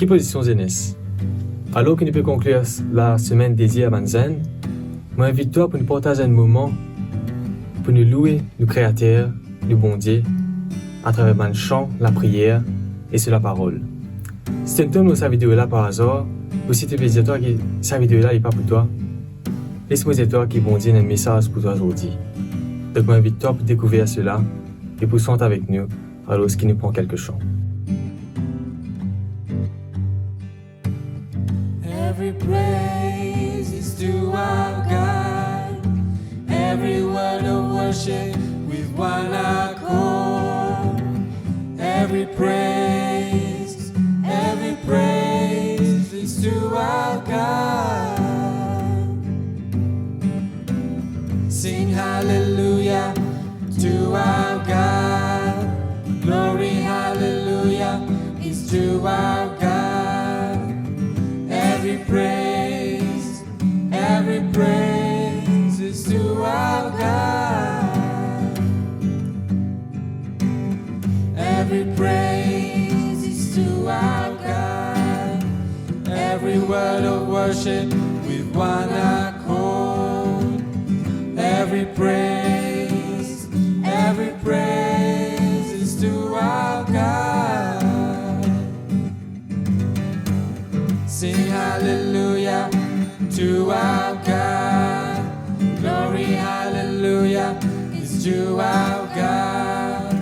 Quelle position Zénis? Alors que nous pouvons conclure la semaine dédiée à Manzen, moi invite-toi pour nous partager un moment pour nous louer nos créateurs, nos bon Dieu, à travers le chant, la prière et sur la parole. Si tu aimes cette vidéo-là par hasard, ou si tu veux dire que cette vidéo-là n'est pas pour toi, laisse-moi dire toi que bon Dieu a un message pour toi aujourd'hui. Donc moi invite-toi pour découvrir cela et pour chanter avec nous alors qu'il nous prend quelques chants. Every praise is to our God. Every word of worship with one accord. Every praise is to our God. Sing hallelujah to our God. Glory hallelujah is to our God. Every praise is to our God. Every praise is to our God. Every word of worship with one accord. Every praise is to our God. Sing hallelujah to our God. Glory hallelujah is to our God.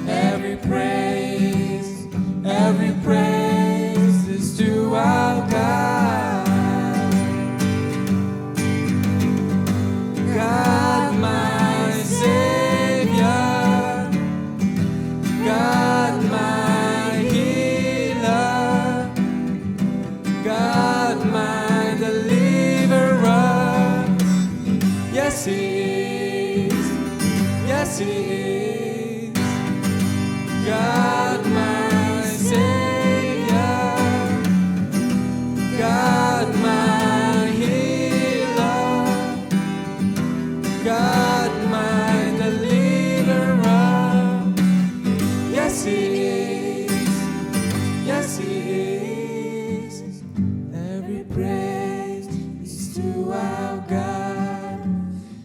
Every praise is to our God. God my Savior, God my healer, God my deliverer. Yes He is, yes He is. God my Savior, God my healer, God my deliverer. Yes He is, yes He is. Every praise is to our God.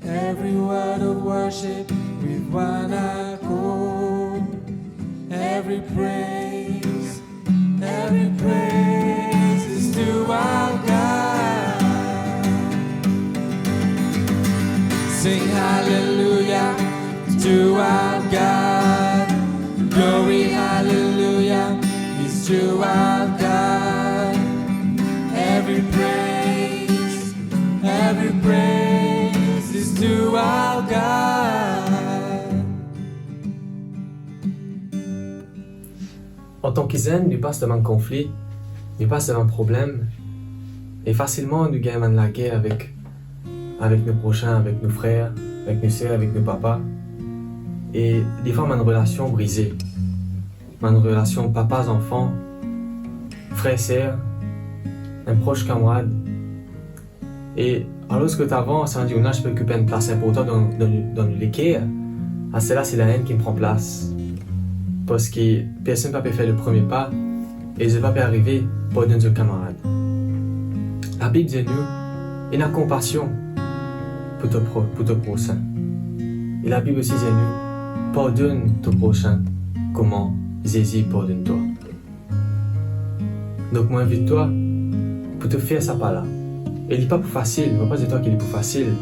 Every word of worship with one accord. Every praise is to our God. Sing hallelujah to our God. Glory hallelujah is to our God. Every praise is to our God. En tant qu'Isen, nous passons devant un conflit, nous passons devant un problème, et facilement nous gagnons la guerre avec nos prochains, avec nos frères, avec nos sœurs, avec nos papas. Et des fois, on a une relation brisée. On a une relation papas-enfants, frères-sœurs, un proche camarade. Et alors que avant, ça dit, je peux occuper une place importante dans l'équerre, à celle-là, c'est la haine qui me prend place. Parce que personne ne peut faire le premier pas et je ne peux pas arriver pour donner un camarade. La Bible dit nous, il a compassion pour ton prochain. Et la Bible aussi dit nous, pardonne ton prochain comment Jésus pardonne toi. Donc moi invite toi pour te faire ça par là. Et il n'est pas plus facile, je ne vais pas dire toi qu'il est plus facile,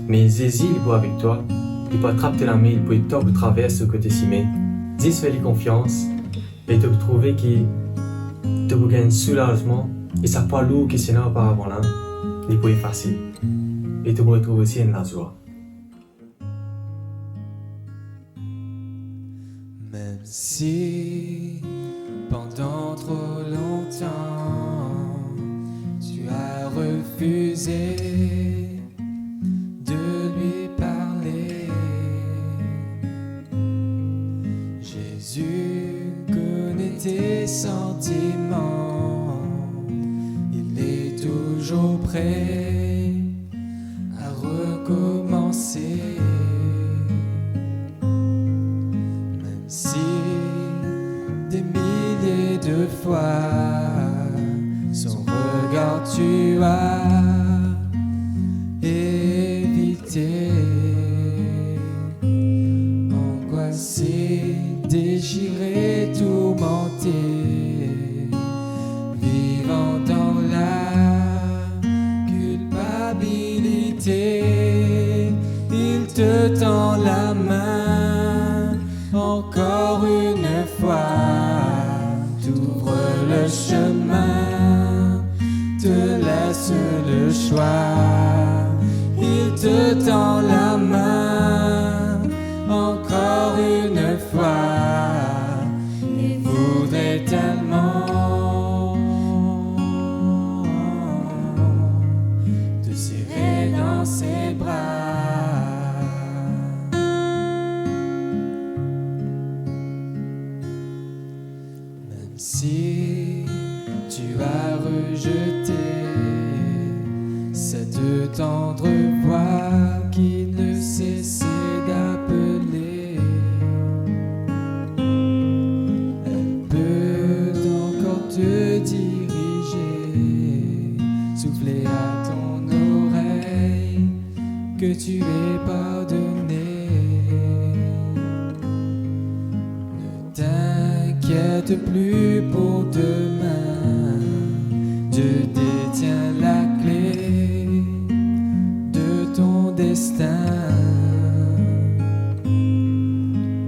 mais Jésus il est avec toi, il peut attraper la main, il peut être pour traverser ce côté cimé. Dis fais-lui confiance et te trouver qu'il te gagne soulagement et ça pas lourd que c'est là auparavant là, il peut être facile et te retrouver aussi en la joie. Même si pendant trop longtemps tu as refusé de lui parler, Jésus connaît tes sentiments, il est toujours prêt à recommencer. Même si des milliers de fois dois éviter. Angoissé, déchiré, tourmenté, vivant dans la culpabilité, il te tend la main encore une fois, t'ouvre le chemin, te laisse le choix, il te tend la main encore une fois, il voudrait tellement te serrer dans ses bras. Même si tu as rejeté cette tendre voix qui ne cessait d'appeler, elle peut encore te diriger, souffler à ton oreille que tu es pardonné. Ne t'inquiète plus pour demain, Dieu détient la clé de ton destin.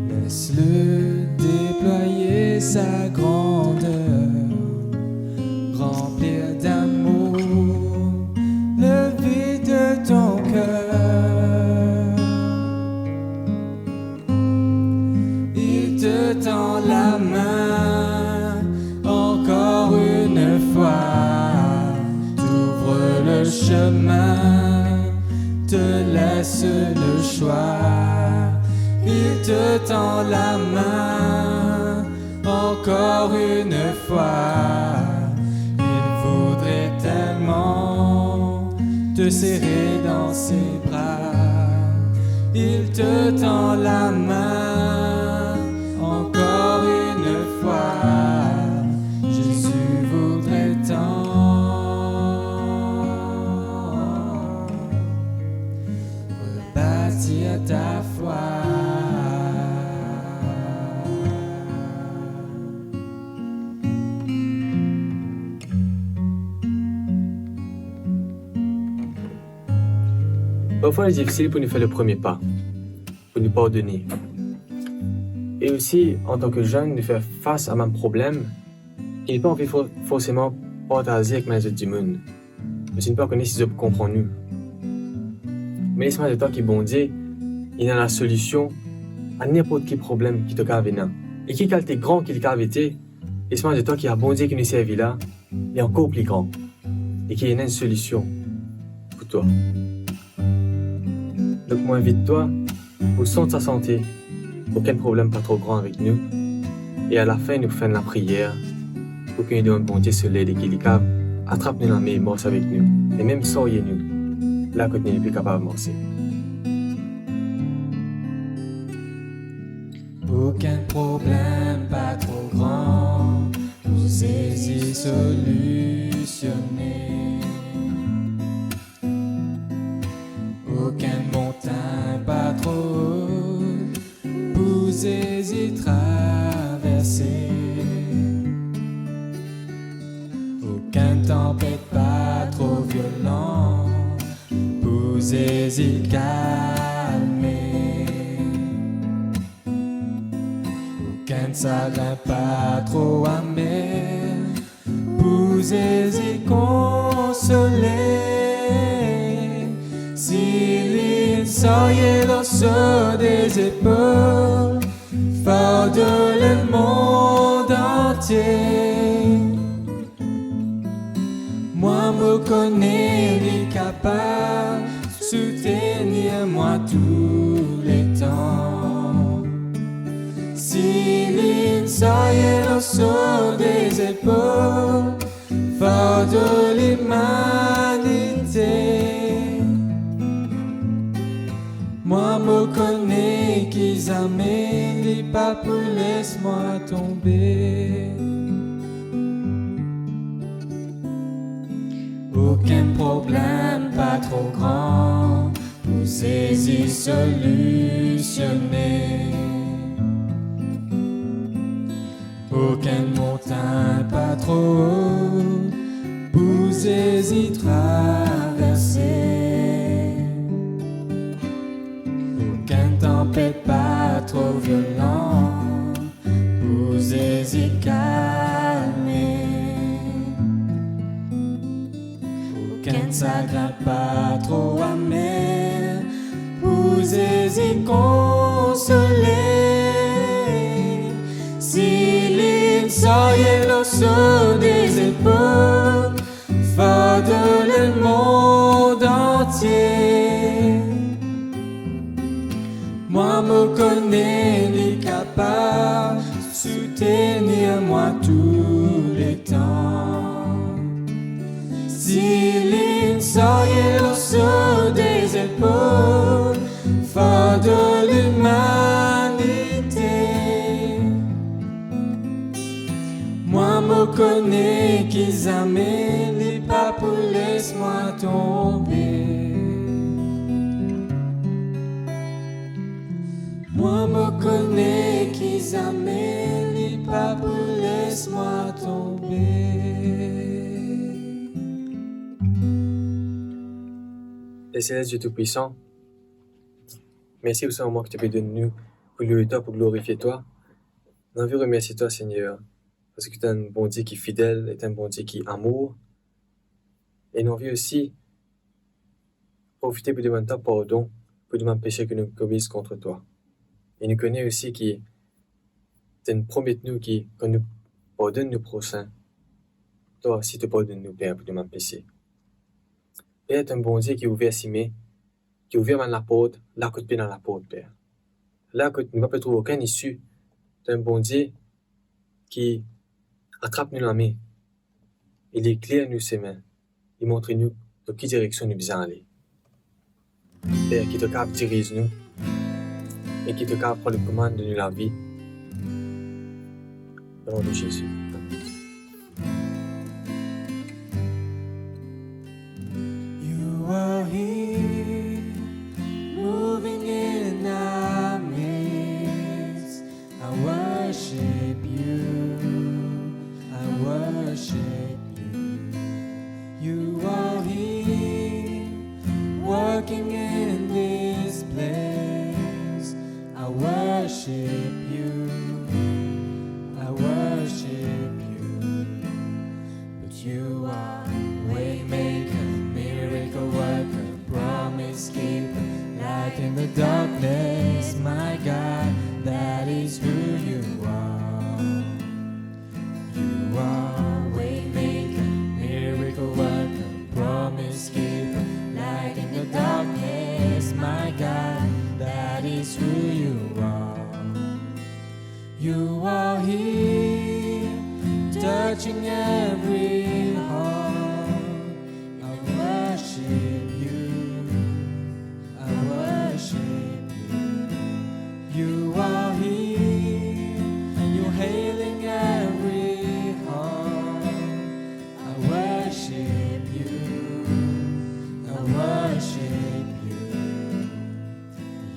Laisse-le déployer sa grandeur, remplir d'amour le vide de ton cœur. Il te tend la main encore une fois, t'ouvre le chemin, te laisse le choix, il te tend la main encore une fois, il voudrait tellement te serrer dans ses bras, il te tend la main encore une fois, Jésus voudrait tant rebâtir ta foi. Parfois, il est difficile pour nous faire le premier pas, pour nous pardonner. Et aussi, en tant que jeune, nous faire face à un problème, il n'est pas envie forcément partager avec mes autres monde. Mais c'est pas connaître si je comprends nous. Mais laisse-moi de temps qui bon Dieu, il a la solution à n'importe quel problème qui te cave. Et qui quand t'es grand qu'il cave été, laisse-moi de temps qui a bon Dieu qui nous servi là, il est encore plus grand. Et qui a une solution pour toi. Donc moi invite-toi au son de sa santé, aucun problème pas trop grand avec nous. Et à la fin, nous faisons la prière pour qu'il nous donne bon Dieu sur l'aide et qu'il attrape-nous dans mes morts avec nous. Et même sortez-nous, là que nous n'est plus capable de morcer. Aucun problème pas trop grand pour saisir solutionner. Aucune montagne pas trop haute pour saisir traverser. Aucune tempête pas trop violente pour saisir calmer. Aucun chagrin pas trop amer pour saisir consoler. S'il sortait l'osso des épaules, fort de le monde entier. Moi me connais, les capable soutenir moi tous les temps. S'il sortait l'osso des épaules, fort de l'humanité. Moi me connais qu'ils amènent les papes, laisse-moi tomber. Aucun problème pas trop grand pour saisir, solutionner. Aucune montagne pas trop haute pour saisir, traverser. Aucune tempête pas trop violente pour saisir, calmer. Aucun chagrin pas trop amer pour saisir, consoler. Si l'île soyez l'osso des épaules, fort de le monde entier. Moi me connais, les capables, soutenir moi tous les temps. Si l'île soyez l'osso des épaules, fort de l'humanité. Moi me connais qu'ils amènent les papous, laisse-moi tomber. Moi me connais qu'ils amènent les papous, laisse-moi tomber. Le Céleste Dieu Tout-Puissant, merci pour ce moment que tu peux donner nous pour louer toi, pour glorifier toi. On a envie de remercier toi, Seigneur, parce que tu es un bon Dieu qui est fidèle, et un bon Dieu qui est amour. Et nous envie aussi profiter pour demander ta pardon pour demander péché que nous commissions contre toi. Et nous connaissons aussi que tu nous promets nous qu'on nous pardonne nos prochains. Toi aussi, tu pardonnes nous, Père, pour demander péché. Père est un bon Dieu qui est ouvert si mais, qui est ouvert dans la porte, là que tu es dans la porte, Père. Là que tu ne vas pas trouver aucune issue. Tu es un bon Dieu qui attrape nous la main. Il éclaire nous ses mains. Il montre nous dans quelle direction nous devons aller. Père, qui te capable dirige nous et qui te capable prendre le commande de nous la vie. Au nom de Jésus. You are here, moving in our midst. I worship you, I worship you. You are here, working in this place. I worship you, I worship you. But you are waymaker, miracle worker, promise keeper, light in the darkness, my God, that is who you are. You are waymaker, miracle worker, promise keeper, light in the darkness, my God, that is who you are. You are here, touching every heart. I worship you, I worship you. You are here, you're healing every heart. I worship you, I worship you.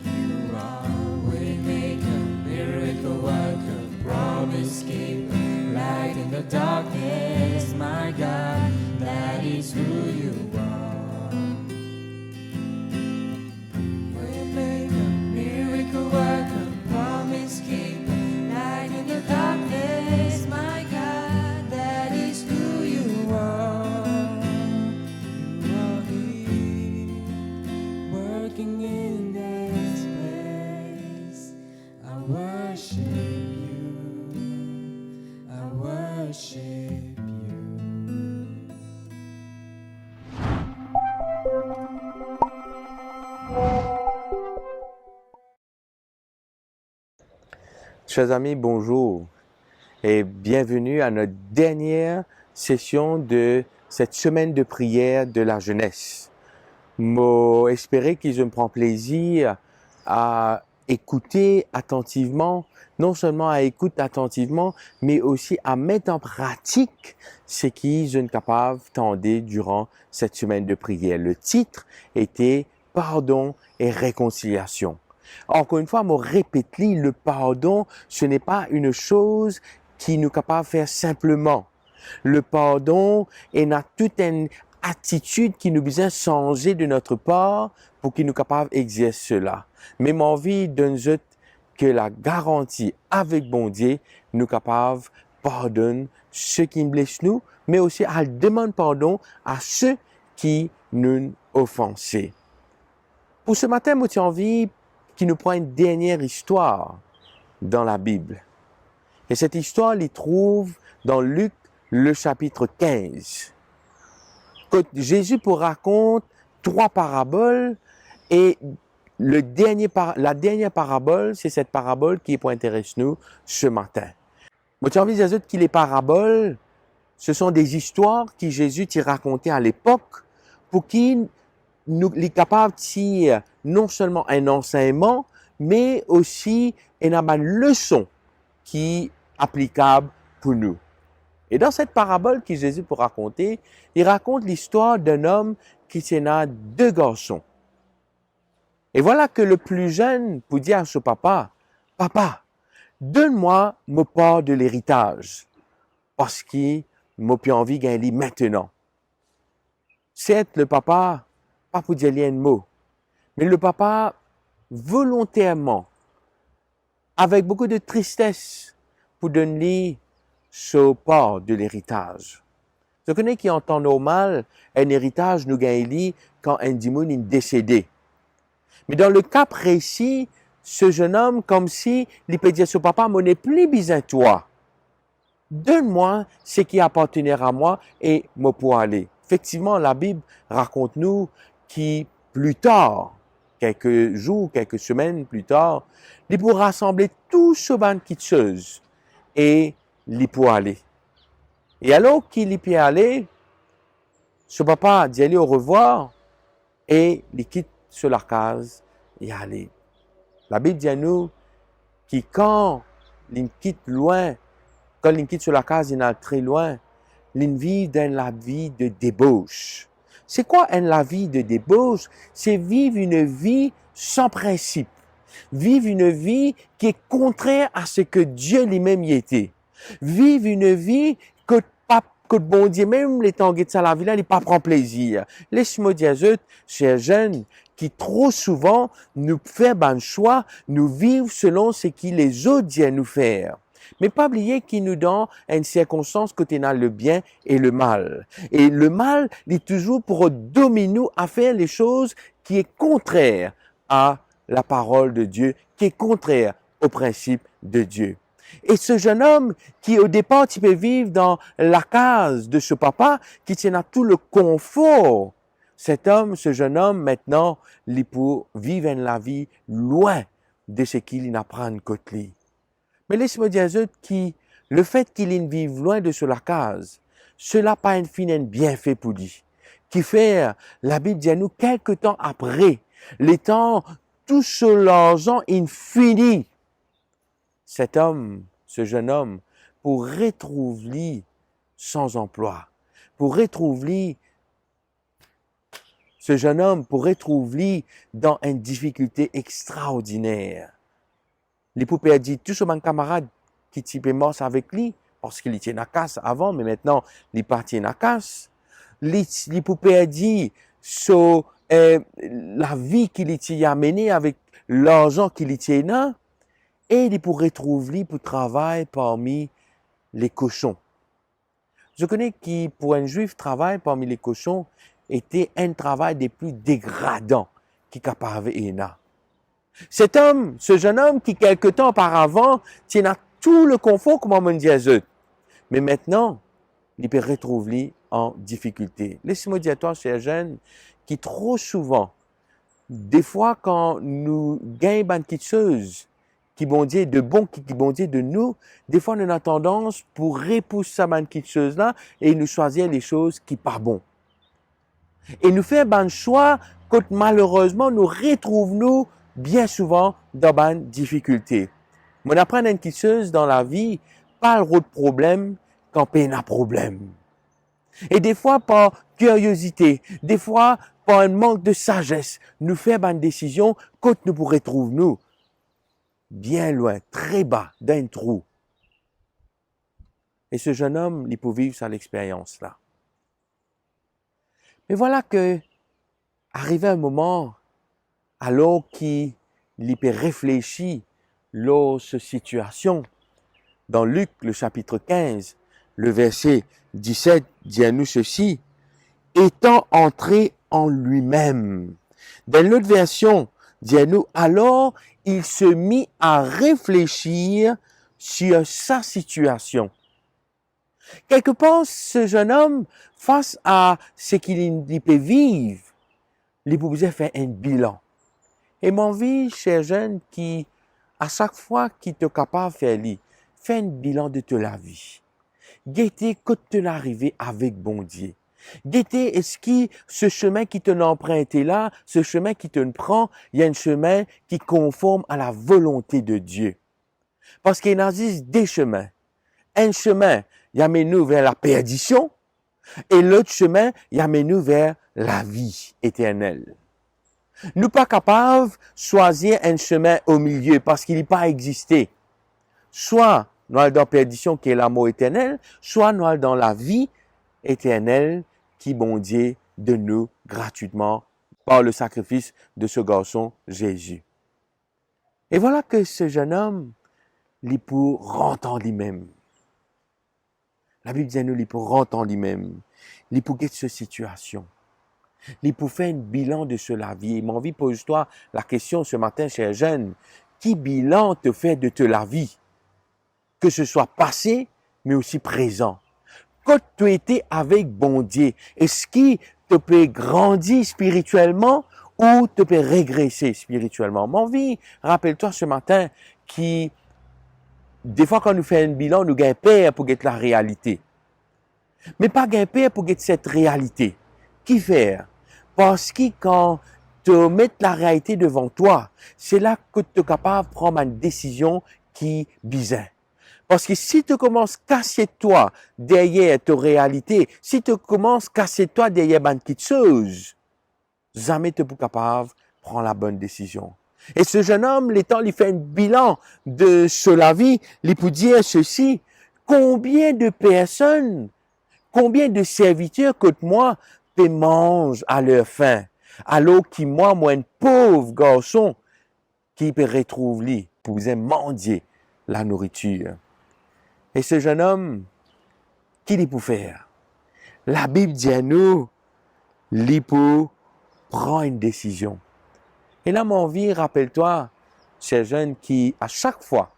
You are waymaker, miracle worker, promise keeper, light in the darkness, my God, that is who you are. Waymaker, miracle worker, promise keeper, light in the darkness, my God, that is who you are. You are here, working in this place. I worship you, I worship you. Chers amis, bonjour et bienvenue à notre dernière session de cette semaine de prière de la jeunesse. J'espère qu'ils me prennent plaisir à écouter attentivement, non seulement à écouter attentivement, mais aussi à mettre en pratique ce qu'ils sont capables d'entendre durant cette semaine de prière. Le titre était « Pardon et réconciliation ». Encore une fois, me répète, le pardon, ce n'est pas une chose qui nous est capable de faire simplement. Le pardon est toute une attitude qui nous besoin changer de notre part pour qu'il nous capable d'exercer cela. Mais mon envie de nous que la garantie avec bon Dieu nous capable pardonner ceux qui nous blessent nous, mais aussi à demander pardon à ceux qui nous offensé. Pour ce matin, moi j'ai envie qui nous prend une dernière histoire dans la Bible. Et cette histoire, il trouve dans Luc, le chapitre 15. Quand Jésus raconte 3 paraboles et la dernière parabole, c'est cette parabole qui est pour intéresser nous ce matin. Moi, j'ai envie de dire que les paraboles, ce sont des histoires que Jésus t'a racontées à l'époque pour qu'il nous est capable de tirer non seulement un enseignement, mais aussi une leçon qui est applicable pour nous. Et dans cette parabole que Jésus pour raconter, il raconte l'histoire d'un homme qui a 2 garçons. Et voilà que le plus jeune peut dire à son papa, « Papa, donne-moi ma part de l'héritage, parce qu'il m'a plus envie de gagner maintenant. » Certes, le papa, pas pour dire un mot, mais le papa, volontairement, avec beaucoup de tristesse, pour donner sa part de l'héritage. Je connais qu'en temps normal, un héritage nous gagne quand un démon est décédé. Mais dans le cas précis, ce jeune homme, comme si il peut dire à son papa, « Mon n'est plus besoin de toi. Donne-moi ce qui appartenait à moi et me pour aller. » Effectivement, la Bible raconte-nous qu'il, plus tard, quelques jours, quelques semaines plus tard, il pour rassembler tout ce bande de choses et il pour aller. Et alors qu'il y peut aller, ce papa dit aller au revoir et il quitte sur la case et aller. La Bible dit à nous que quand il quitte loin, quand il quitte sur la case, il est très loin, il vit dans la vie de débauche. C'est quoi la vie de débauche? C'est vivre une vie sans principe. Vivre une vie qui est contraire à ce que Dieu lui-même y était. Vivre une vie que bon Dieu, même les temps de la vie là, il pas prend plaisir. Laisse-moi dire, chers jeunes, qui trop souvent nous fait un choix, nous vivre selon ce que les autres disent nous faire. Mais pas oublier qu'il nous donne une circonstance que tu as le bien et le mal. Et le mal, il est toujours pour dominer nous à faire les choses qui est contraire à la parole de Dieu, qui est contraire au principe de Dieu. Et ce jeune homme qui au départ il peut vivre dans la case de ce papa, qui tient à tout le confort, ce jeune homme maintenant, il peut vivre la vie loin de ce qu'il apprend côté lui. Mais laisse-moi dire que le fait qu'il vive loin de la case, cela pas un fin bienfait pour lui. Qui fait, la Bible dit à nous, quelque temps après, les temps, tout ce l'argent infini, cet homme, ce jeune homme, pour retrouver sans emploi, pour retrouver ce jeune homme, pour retrouver dans une difficulté extraordinaire. Les poupées a dit, tout ce mon camarade qui était mort avec lui, parce qu'il était à casse avant, mais maintenant, il partit à casse. Les poupées a dit, la vie qu'il était amené avec l'argent qu'il était là, et il pour retrouver pour travailler parmi les cochons. Je connais qui, pour un juif, travail parmi les cochons était un travail des plus dégradants qui capable là. Cet homme, ce jeune homme qui quelque temps auparavant tient à tout le confort comme on dit à eux. Mais maintenant, il peut retrouver en difficulté. Laissez-moi dire à toi, chers jeunes, qui trop souvent, des fois quand nous gagnons une petite chose, qui bon Dieu de bon, qui bon Dieu de nous, des fois on a tendance pour repousser cette petite chose-là et nous choisir les choses qui pas bon. Et nous faire un choix que malheureusement nous retrouvons bien souvent dans une difficulté. On apprend une petite chose dans la vie, pas le de problème quand on a un problème. Et des fois, par curiosité, des fois, par un manque de sagesse, nous faisons une décision quand nous pourrions trouver nous bien loin, très bas, d'un trou. Et ce jeune homme, il peut vivre cette expérience-là. Mais voilà que, arrivé un moment, alors qu'il peut réfléchir sur cette situation, dans Luc, le chapitre 15, le verset 17, dit à nous ceci, étant entré en lui-même. Dans l'autre version, dit à nous, alors il se mit à réfléchir sur sa situation. Quelque part, ce jeune homme, face à ce qu'il peut vivre, il pouvait faire un bilan. Et mon vie, cher jeune, qui, à chaque fois qu'il est capable de faire, fais un bilan de toute la vie. Guettez quand tu es arrivé avec bon Dieu. Guettez, est-ce que ce chemin qui te emprunté là, ce chemin qui te prend, il y a un chemin qui conforme à la volonté de Dieu. Parce qu'il existe des chemins. Un chemin, il amène nous vers la perdition, et l'autre chemin, il amène nous vers la vie éternelle. Nous pas capables de choisir un chemin au milieu parce qu'il n'est pas existé. Soit nous allons dans la perdition qui est l'amour éternel, soit nous allons dans la vie éternelle qui bon Dieu de nous gratuitement par le sacrifice de ce garçon Jésus. Et voilà que ce jeune homme, il peut rentrer en lui-même. La Bible dit à nous, il peut rentrer en lui-même. Il peut guetter cette situation. Il peut faire un bilan de cela vie. Et mon vie pose-toi la question ce matin, cher jeune, qui bilan te fait de te la vie? Que ce soit passé, mais aussi présent. Quand tu étais avec bon Dieu, est-ce qu'il te peut grandir spirituellement ou te peut régresser spirituellement? Mon vie, rappelle-toi ce matin qui, des fois quand nous faisons un bilan, nous gagnons peur pour guetter la réalité. Mais pas gagner peur pour guetter cette réalité. Qui faire? Parce que quand tu mets la réalité devant toi, c'est là que tu es capable de prendre une décision qui est bizarre. Parce que si tu commences à casser toi derrière ta réalité, si tu commences à casser toi derrière une petite chose, jamais tu n'es pas capable de prendre la bonne décision. Et ce jeune homme, l'étant, il fait un bilan de la vie, il peut dire ceci, combien de personnes, combien de serviteurs que moi, te mangent à leur faim, alors que moi, un pauvre garçon, qui peut retrouver lui, pour mendier la nourriture. Et ce jeune homme, qu'il peut faire? La Bible dit à nous, il peut prendre une décision. Et là, mon vie, rappelle-toi, cher jeune, qui, à chaque fois,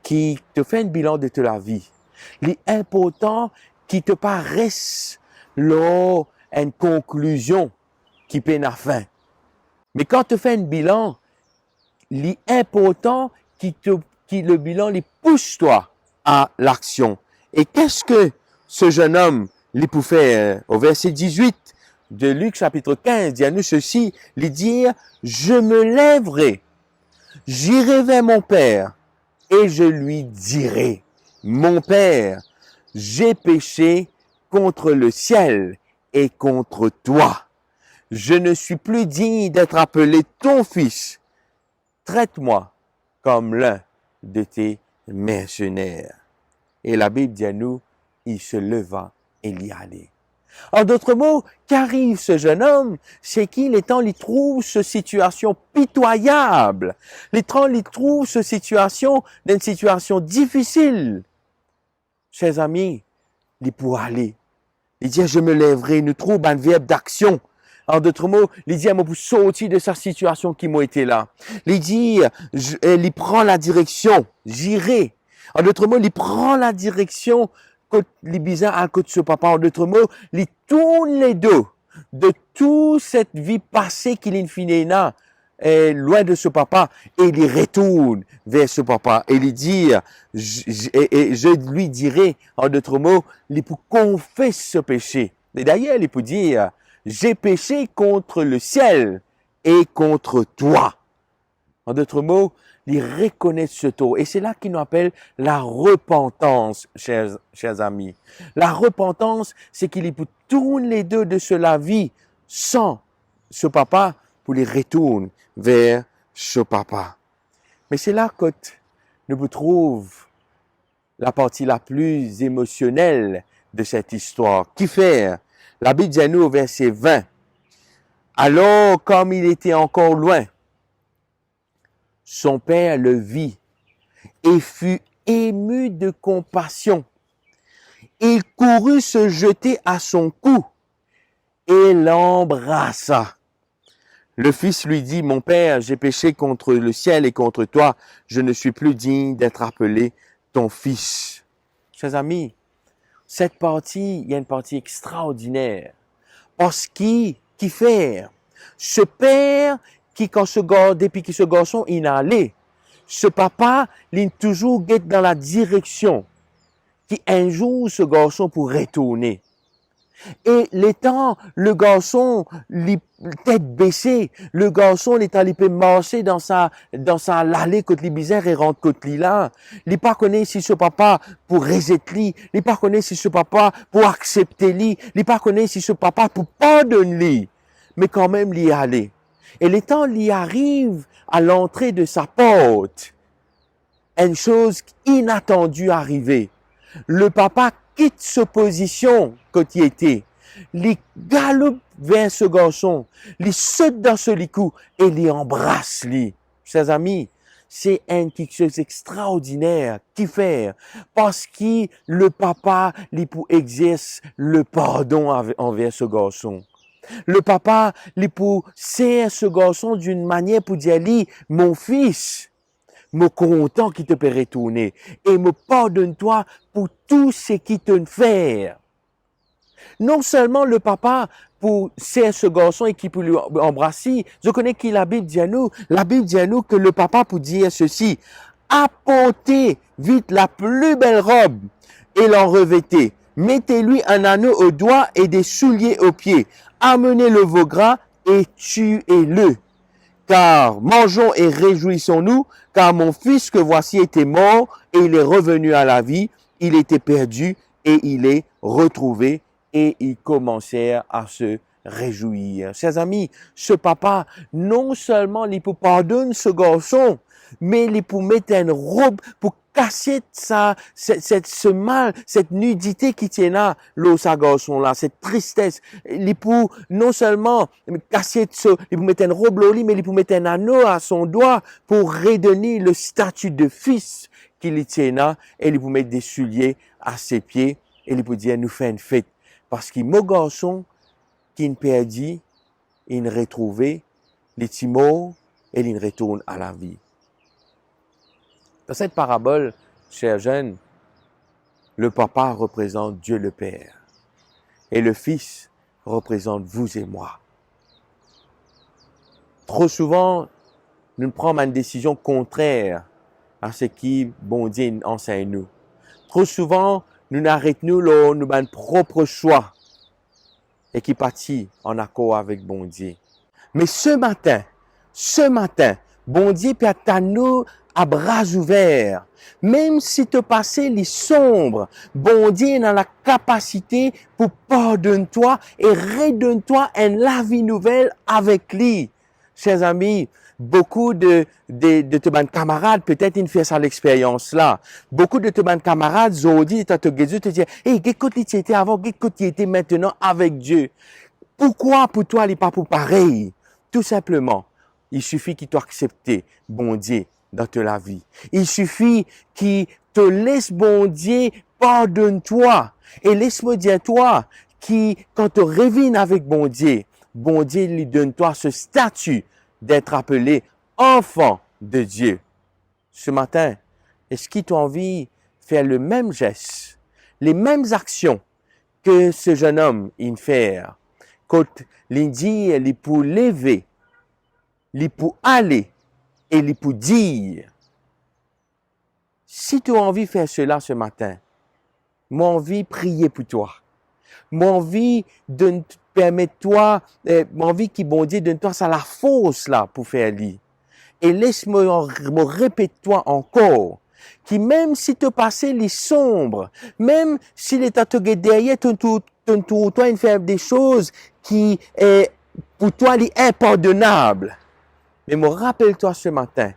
qui te fait un bilan de toute la vie, l'important qui te paraisse là une conclusion qui peine à fin. Mais quand tu fais un bilan, l'important qui le bilan les pousse toi à l'action. Et qu'est-ce que ce jeune homme lui peut faire? Au verset 18 de Luc chapitre 15, dit à nous ceci, lui dire, je me lèverai, j'irai vers mon père et je lui dirai, mon père, j'ai péché contre le ciel et contre toi. Je ne suis plus digne d'être appelé ton fils. Traite-moi comme l'un de tes mercenaires. Et la Bible dit à nous, il se leva et il y allait. En d'autres mots, qu'arrive ce jeune homme, c'est qu'il il trouve cette situation pitoyable. Il trouve cette situation d'une situation difficile. Chers amis, il pourrait aller. Il dit, je me lèverai, nous trouve un verbe d'action. En d'autres mots, il dit, je peux sortir de sa situation qui m'a été là. Il dit, il prend la direction, j'irai. En d'autres mots, il prend la direction, il bizarre à côté de ce papa. En d'autres mots, il tourne les deux de toute cette vie passée qu'il est fini là, loin de ce papa, et il retourne vers ce papa. Et il dit, je lui dirai, en d'autres mots, il peut confesser ce péché. Et d'ailleurs, il peut dire, j'ai péché contre le ciel et contre toi. En d'autres mots, il reconnaît ce tort. Et c'est là qu'il nous appelle la repentance, chers amis. La repentance, c'est qu'il peut tourner les deux de la vie sans ce papa pour les retourner vers ce papa. Mais c'est là que nous trouvons la partie la plus émotionnelle de cette histoire. Qui fait? La Bible dit à nous au verset 20. Alors, comme il était encore loin, son père le vit et fut ému de compassion. Il courut se jeter à son cou et l'embrassa. Le fils lui dit, « Mon père, j'ai péché contre le ciel et contre toi. Je ne suis plus digne d'être appelé ton fils. » Chers amis, cette partie, il y a une partie extraordinaire. Parce qui fait? Ce père qui, depuis que ce garçon il est allé, ce papa, il est toujours dans la direction qui un jour ce garçon pourrait retourner. Et l'étant, le garçon, tête baissée, le garçon, l'étant, il peut marcher dans sa l'allée côté les bizarres et rentre côté là. Il pas connaît si ce papa pour rejeter lui, il pas connaît si ce papa pour accepter lui, il pas connaît si ce papa pour pardonner lui. Mais quand même, il y allait. Et l'étant, il arrive à l'entrée de sa porte. Une chose inattendue arrivée. Le papa quitte sa position quand il était. Il galope vers ce garçon. Il saute dans ce licou et il embrasse lui. Chers amis, c'est quelque chose d'extraordinaire qui fait. Parce que le papa, il exerce le pardon envers ce garçon. Le papa, il serre ce garçon d'une manière pour dire, mon fils, me content qui te peut retourner et me pardonne-toi pour tout ce qui te fait. Non seulement le papa pour serrer ce garçon et qui peut lui embrasser, je connais qui la Bible dit à nous que le papa pour dire ceci, apportez vite la plus belle robe et l'en revêtez, mettez-lui un anneau au doigt et des souliers aux pieds, amenez le veau gras et tuez-le. Car mangeons et réjouissons-nous, car mon fils que voici était mort et il est revenu à la vie, il était perdu et il est retrouvé, et ils commencèrent à se réjouir. Chers amis, ce papa, non seulement il peut pardonner ce garçon, mais il peut mettre une robe pour casser ce mal, cette nudité qui tient là, ce garçon-là, cette tristesse. Il peut non seulement casser il peut mettre une robe au lit, mais il peut mettre un anneau à son doigt pour redonner le statut de fils qu'il tient là, et il peut mettre des souliers à ses pieds, et il peut dire, nous fait une fête. Parce que mon garçon, qui ne perdit, il retrouvé, les petits mots, et il retourne à la vie. Dans cette parabole, chers jeunes, le papa représente Dieu le Père et le Fils représente vous et moi. Trop souvent, nous prenons une décision contraire à ce qui bon Dieu enseigne nous. Trop souvent, nous n'arrêtons nos propres choix et qui partit en accord avec bon Dieu. Mais ce matin, bon Dieu peut nous à bras ouverts. Même si te passé les sombres, bon Dieu a la capacité pour pardonner toi et redonne-toi une vie nouvelle avec lui. Chers amis, beaucoup de tes camarades, peut-être ils font ça l'expérience là. Beaucoup de tes camarades, aujourd'hui, te disent, hey, qu'est-ce que tu étais avant, qu'est-ce que tu étais maintenant avec Dieu? Pourquoi pour toi, il n'est pas pour pareil? Tout simplement, il suffit qu'il t'accepte, bon Dieu, dans ta vie. Il suffit qu'il te laisse, bon Dieu, pardonne-toi. Et laisse-moi dire toi, qui, quand tu reviens avec bon Dieu, lui donne-toi ce statut d'être appelé enfant de Dieu. Ce matin, est-ce qu'il t'a envie de faire le même geste, les mêmes actions que ce jeune homme, il fait? Quand il dit, il peut lever, il peut aller, et il peut dire, si tu as envie de faire cela ce matin, moi envie de prier pour toi. Moi envie de permettre toi, moi envie qui bon Dieu donne toi ça la force là pour faire lui. Et laisse-moi me répète-toi encore, qui même si te passé les sombres, même s'il est à te derrière, toi, il fait des choses qui est pour toi les impardonnables. Mais me rappelle-toi ce matin,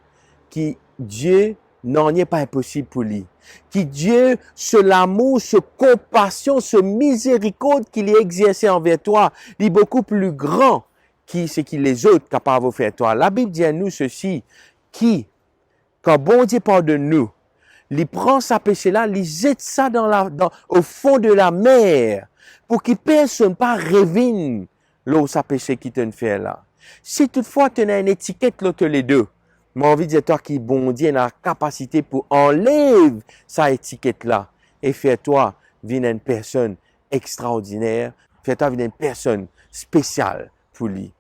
que Dieu n'en est pas impossible pour lui. Que Dieu, ce l'amour, ce compassion, ce miséricorde qu'il a exercé envers toi, est beaucoup plus grand que ce que les autres capables de faire toi. La Bible dit à nous ceci, qui, quand bon Dieu pardonne nous, il prend sa péché là, il jette ça au fond de la mer, pour que personne pas revine l'eau sa péché qui te fait là. Si toutefois tu as une étiquette l'autre les deux, j'ai envie de dire toi qui bon Dieu a la capacité pour enlever sa étiquette là et faire toi venir une personne extraordinaire, faire toi venir une personne spéciale pour lui.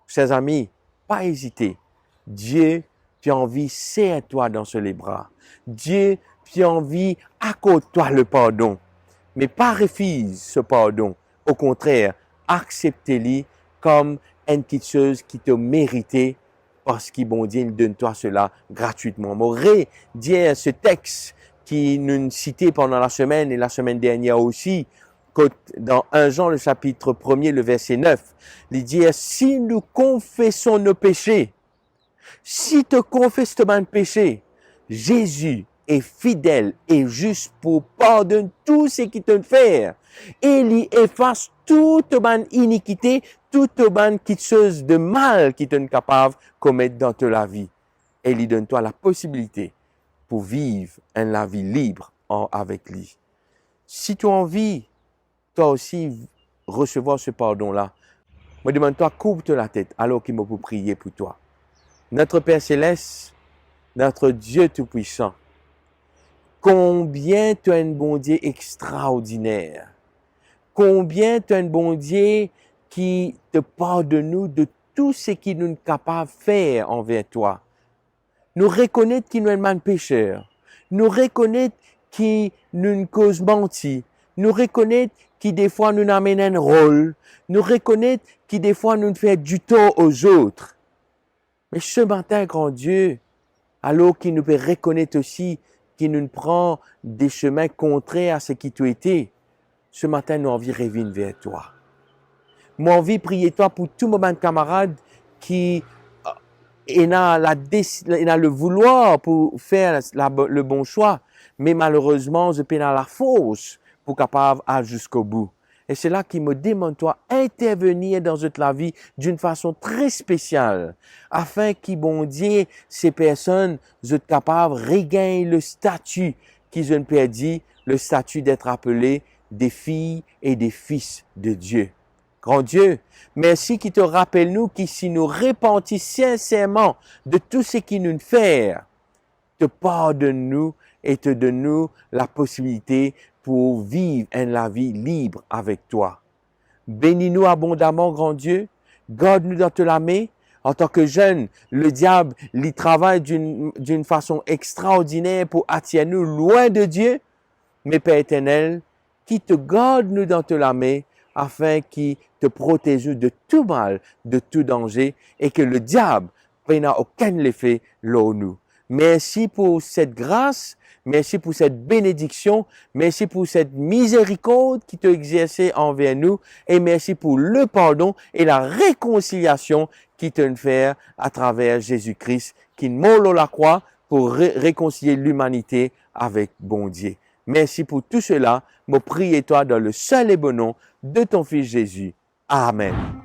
Chers amis, pas hésiter. Dieu, tu as envie, serre-toi dans les bras. Dieu, tu as envie, accorde-toi le pardon. Mais pas refuse ce pardon. Au contraire, accepte-le comme une petite chose qui te méritait parce que bon Dieu, il donne toi cela gratuitement. M'aurais dit ce texte qui nous citait pendant la semaine et la semaine dernière aussi, dans 1 Jean, le chapitre 1er, le verset 9, il dit, si nous confessons nos péchés, si tu confesses tes péchés, Jésus est fidèle et juste pour pardonner tout ce qui te fait. Et il efface toute bonne iniquité, toute bonne chose de mal qui te capable de commettre dans ta vie. Et il donne toi la possibilité pour vivre une vie libre avec lui. Si tu as envie, toi aussi, recevoir ce pardon-là, me demande-toi, couvre-toi la tête alors qu'il me peut prier pour toi. Notre Père Céleste, notre Dieu Tout-Puissant, combien tu as un bon Dieu extraordinaire. Combien tu as un bon Dieu qui te pardonne nous de tout ce qui nous est capable de faire envers toi. Nous reconnaître qu'il nous est un pécheur. Nous reconnaître qu'il nous cause menti. Nous reconnaître qu'il des fois nous amène un rôle. Nous reconnaître qu'il des fois nous fait du tort aux autres. Mais ce matin, grand Dieu, alors qu'il nous peut reconnaître aussi qu'il nous prend des chemins contraires à ce qui tu étais, ce matin, nous avons envie de revenir vers toi. Moi, envie de prier toi pour tout mon camarade qui a le vouloir pour faire le bon choix, mais malheureusement, je peine à la force pour capable aller jusqu'au bout. Et c'est là qu'il me demande, toi, intervenir dans notre vie d'une façon très spéciale, afin qu'ils, bon Dieu, ces personnes, soient capables de regagner le statut qu'ils ont perdu, le statut d'être appelés des filles et des fils de Dieu. Grand Dieu, merci qui te rappelle nous que si nous repentons sincèrement de tout ce qui nous fait, te pardonne-nous et te donne-nous la possibilité pour vivre la vie libre avec toi. Bénis-nous abondamment, grand Dieu. Garde-nous dans ta main. En tant que jeune, le diable, il travaille d'une façon extraordinaire pour attirer nous loin de Dieu. Mais Père éternel, qui te garde nous dans ta main, afin qu'il te protège de tout mal, de tout danger, et que le diable n'a aucun effet là nous. Merci pour cette grâce, merci pour cette bénédiction, merci pour cette miséricorde qui t'a exercée envers nous, et merci pour le pardon et la réconciliation qui te fait à travers Jésus-Christ, qui molle la croix pour réconcilier l'humanité avec bon Dieu. Merci pour tout cela. Me prie toi dans le seul et bon nom de ton Fils Jésus. Amen.